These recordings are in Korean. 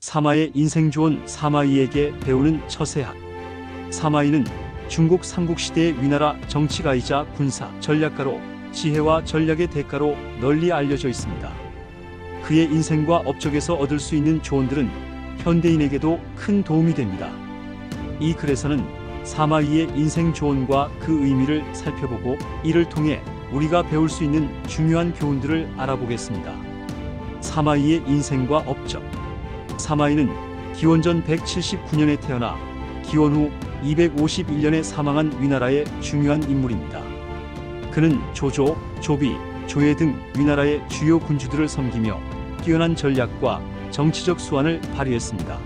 사마의 인생조언. 사마이에게 배우는 처세학. 사마이는 중국 삼국시대의 위나라 정치가이자 군사 전략가로 지혜와 전략의 대가로 널리 알려져 있습니다. 그의 인생과 업적에서 얻을 수 있는 조언들은 현대인에게도 큰 도움이 됩니다. 이 글에서는 사마이의 인생 조언과 그 의미를 살펴보고 이를 통해 우리가 배울 수 있는 중요한 교훈들을 알아보겠습니다. 사마이의 인생과 업적. 사마이는 기원전 179년에 태어나 기원 후 251년에 사망한 위나라의 중요한 인물입니다. 그는 조조, 조비, 조예 등 위나라의 주요 군주들을 섬기며 뛰어난 전략과 정치적 수완을 발휘했습니다.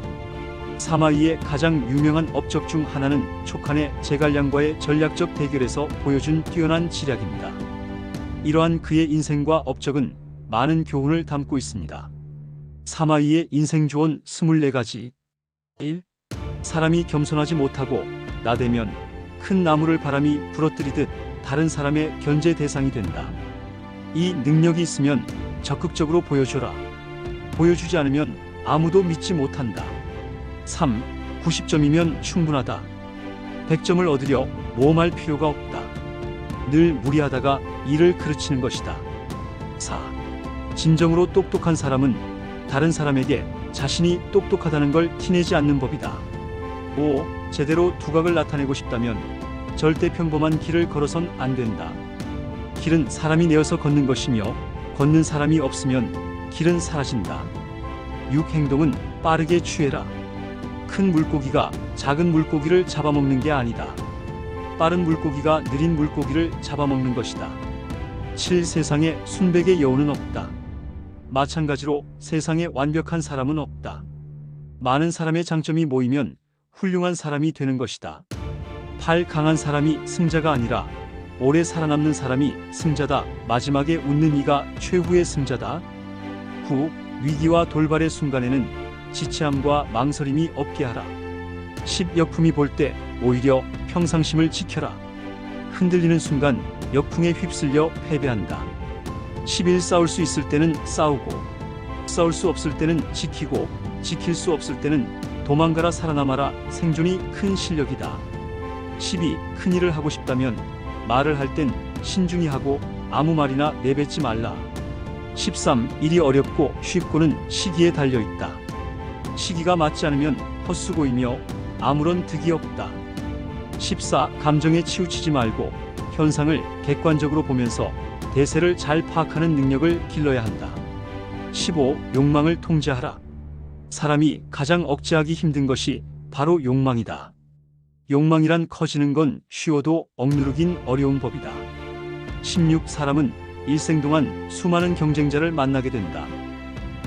사마이의 가장 유명한 업적 중 하나는 촉한의 제갈량과의 전략적 대결에서 보여준 뛰어난 지략입니다. 이러한 그의 인생과 업적은 많은 교훈을 담고 있습니다. 사마이의 인생조언 24가지. 1. 사람이 겸손하지 못하고 나대면 큰 나무를 바람이 부러뜨리듯 다른 사람의 견제 대상이 된다. 이 능력이 있으면 적극적으로 보여줘라. 보여주지 않으면 아무도 믿지 못한다. 3. 90점이면 충분하다. 100점을 얻으려 모험할 필요가 없다. 늘 무리하다가 일을 그르치는 것이다. 4. 진정으로 똑똑한 사람은 다른 사람에게 자신이 똑똑하다는 걸 티내지 않는 법이다. 5. 제대로 두각을 나타내고 싶다면 절대 평범한 길을 걸어선 안 된다. 길은 사람이 내어서 걷는 것이며 걷는 사람이 없으면 길은 사라진다. 6. 행동은 빠르게 취해라. 큰 물고기가 작은 물고기를 잡아먹는 게 아니다. 빠른 물고기가 느린 물고기를 잡아먹는 것이다. 7. 세상에 순백의 여우는 없다. 마찬가지로 세상에 완벽한 사람은 없다. 많은 사람의 장점이 모이면 훌륭한 사람이 되는 것이다. 8. 강한 사람이 승자가 아니라 오래 살아남는 사람이 승자다. 마지막에 웃는 이가 최후의 승자다. 9. 위기와 돌발의 순간에는 지체함과 망설임이 없게 하라. 10. 역풍이 볼 때 오히려 평상심을 지켜라. 흔들리는 순간 역풍에 휩쓸려 패배한다. 11. 싸울 수 있을 때는 싸우고 싸울 수 없을 때는 지키고 지킬 수 없을 때는 도망가라. 살아남아라. 생존이 큰 실력이다. 12. 큰 일을 하고 싶다면 말을 할 땐 신중히 하고 아무 말이나 내뱉지 말라. 13. 일이 어렵고 쉽고는 시기에 달려있다. 시기가 맞지 않으면 헛수고이며 아무런 득이 없다. 14. 감정에 치우치지 말고 현상을 객관적으로 보면서 대세를 잘 파악하는 능력을 길러야 한다. 15. 욕망을 통제하라. 사람이 가장 억제하기 힘든 것이 바로 욕망이다. 욕망이란 커지는 건 쉬워도 억누르긴 어려운 법이다. 16. 사람은 일생 동안 수많은 경쟁자를 만나게 된다.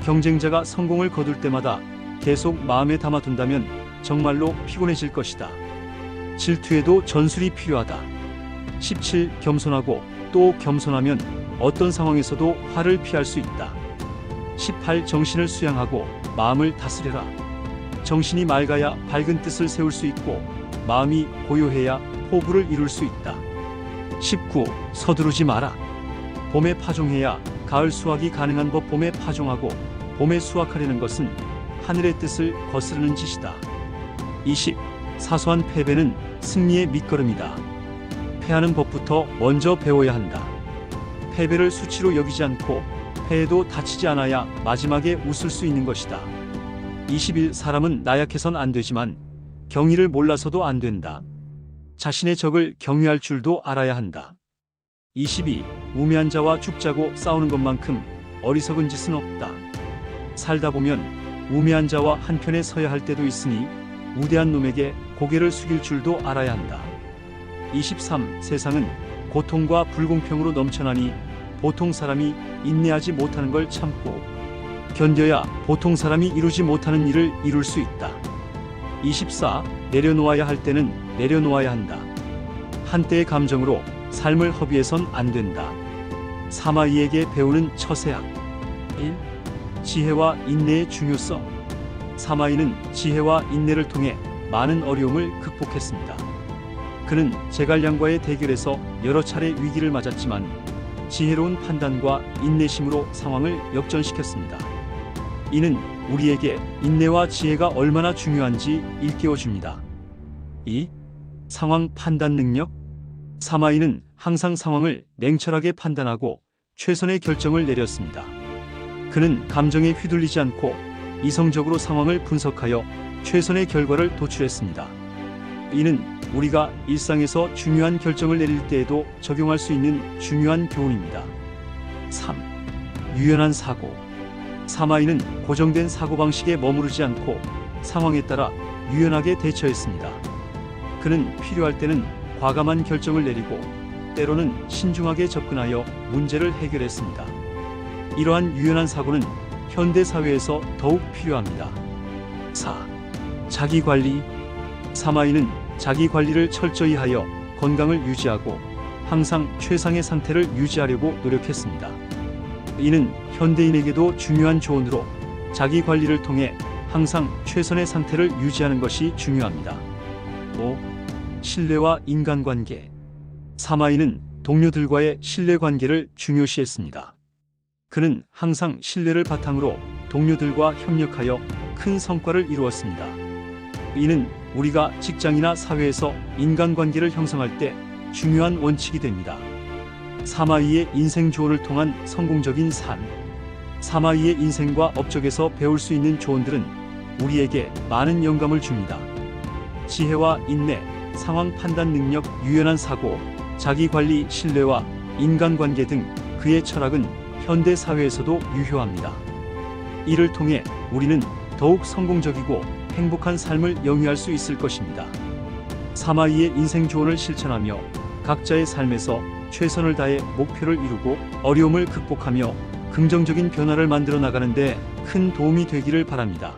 경쟁자가 성공을 거둘 때마다 계속 마음에 담아둔다면 정말로 피곤해질 것이다. 질투에도 전술이 필요하다. 17. 겸손하고 또 겸손하면 어떤 상황에서도 화를 피할 수 있다. 18. 정신을 수양하고 마음을 다스려라. 정신이 맑아야 밝은 뜻을 세울 수 있고 마음이 고요해야 포부를 이룰 수 있다. 19. 서두르지 마라. 봄에 파종해야 가을 수확이 가능한 법. 봄에 파종하고 봄에 수확하려는 것은 하늘의 뜻을 거스르는 짓이다. 20. 사소한 패배는 승리의 밑거름이다. 패하는 법부터 먼저 배워야 한다. 패배를 수치로 여기지 않고 패해도 다치지 않아야 마지막에 웃을 수 있는 것이다. 21. 사람은 나약해선 안 되지만 경의를 몰라서도 안 된다. 자신의 적을 경외할 줄도 알아야 한다. 22. 우매한 자와 죽자고 싸우는 것만큼 어리석은 짓은 없다. 살다 보면 우매한 자와 한편에 서야 할 때도 있으니 우대한 놈에게 고개를 숙일 줄도 알아야 한다. 23. 세상은 고통과 불공평으로 넘쳐나니 보통 사람이 인내하지 못하는 걸 참고 견뎌야 보통 사람이 이루지 못하는 일을 이룰 수 있다. 24. 내려놓아야 할 때는 내려놓아야 한다. 한때의 감정으로 삶을 허비해선 안 된다. 사마이에게 배우는 처세학. 1. 지혜와 인내의 중요성. 사마이는 지혜와 인내를 통해 많은 어려움을 극복했습니다. 그는 제갈량과의 대결에서 여러 차례 위기를 맞았지만 지혜로운 판단과 인내심으로 상황을 역전시켰습니다. 이는 우리에게 인내와 지혜가 얼마나 중요한지 일깨워 줍니다. 2. 상황 판단 능력. 사마이는 항상 상황을 냉철하게 판단하고 최선의 결정을 내렸습니다. 그는 감정에 휘둘리지 않고 이성적으로 상황을 분석하여 최선의 결과를 도출했습니다. 이는 우리가 일상에서 중요한 결정을 내릴 때에도 적용할 수 있는 중요한 교훈입니다. 3. 유연한 사고. 사마이는 고정된 사고방식에 머무르지 않고 상황에 따라 유연하게 대처했습니다. 그는 필요할 때는 과감한 결정을 내리고 때로는 신중하게 접근하여 문제를 해결했습니다. 이러한 유연한 사고는 현대 사회에서 더욱 필요합니다. 4. 자기관리. 사마이는 자기관리를 철저히 하여 건강을 유지하고 항상 최상의 상태를 유지하려고 노력했습니다. 이는 현대인에게도 중요한 조언으로 자기관리를 통해 항상 최선의 상태를 유지하는 것이 중요합니다. 5. 신뢰와 인간관계. 사마이는 동료들과의 신뢰관계를 중요시했습니다. 그는 항상 신뢰를 바탕으로 동료들과 협력하여 큰 성과를 이루었습니다. 이는 우리가 직장이나 사회에서 인간관계를 형성할 때 중요한 원칙이 됩니다. 사마이의 인생 조언을 통한 성공적인 삶. 사마이의 인생과 업적에서 배울 수 있는 조언들은 우리에게 많은 영감을 줍니다. 지혜와 인내, 상황 판단 능력, 유연한 사고, 자기관리, 신뢰와 인간관계 등 그의 철학은 현대 사회에서도 유효합니다. 이를 통해 우리는 더욱 성공적이고 행복한 삶을 영위할 수 있을 것입니다. 사마이의 인생 조언을 실천하며 각자의 삶에서 최선을 다해 목표를 이루고 어려움을 극복하며 긍정적인 변화를 만들어 나가는 데 큰 도움이 되기를 바랍니다.